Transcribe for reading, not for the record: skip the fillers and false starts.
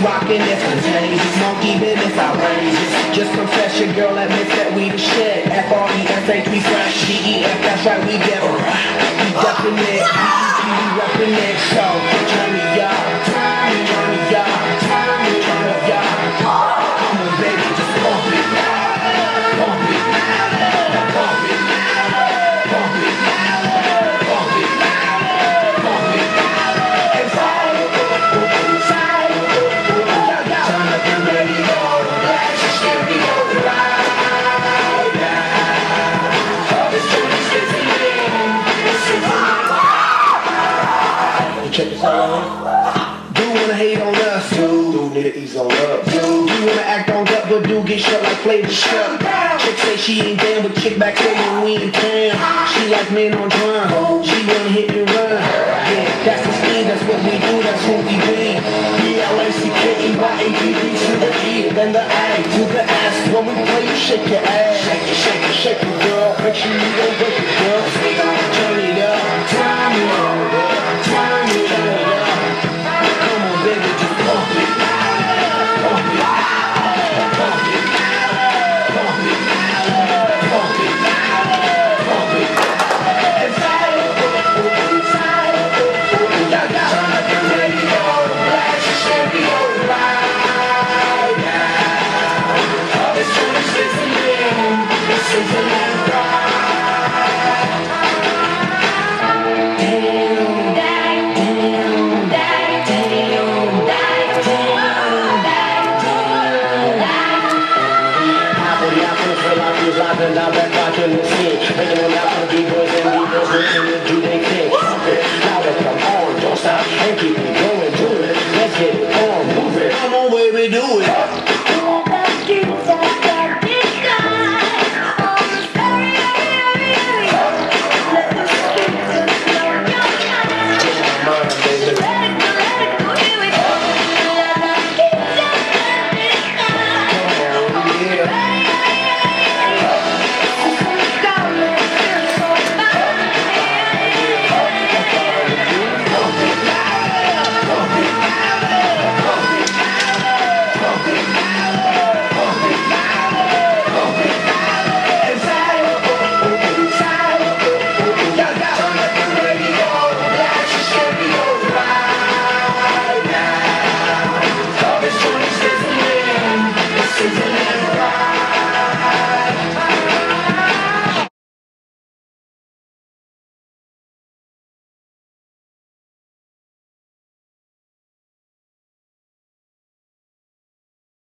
rockin' this contagious, monkey business outrageous. Just confess your girl admits that we the shit. F-R-E-S-H, we fresh. D-E-F, that's right, we get around. We duckin' it, we reppin' it. So, turn me up, turn me up, turn me up. Come on, baby, just pump it now, pump it now, pump it now, pump it now, pump it now, pump it now. Inside, inside, turn up the radio, blast your stereo right now. This tune is sizzling, it's sizzling. Check this out. Do wanna hate on us, do need to ease on up. Do wanna act on gut, but do get shut like Flavor Shut. Chick say she ain't down, but chick back saying we ain't town. She like men on drum, she wanna hit and run. Yeah, that's the speed, that's what we do, that's who we be. B-L-A-C-K-E-Y-A-B-B to the E, then the A to the S. When we play, you shake your ass. Shake it, shake it, shake it, girl. Make sure you don't break it, girl. Turn it up, turn it up, turn it up. Come on, baby, just pump it. Pump it, pump it, pump it, pump it, pump it. Inside, inside, turn up the radio, blast your stereo right now. This tune is sizzling, it's sizzling right. And I'm back watching the scene, making them out for the B-boys and B-girls listening to do they thing. Now that come on, don't stop and keep it going, do it. Let's get it on, move it. Come on, baby, do it.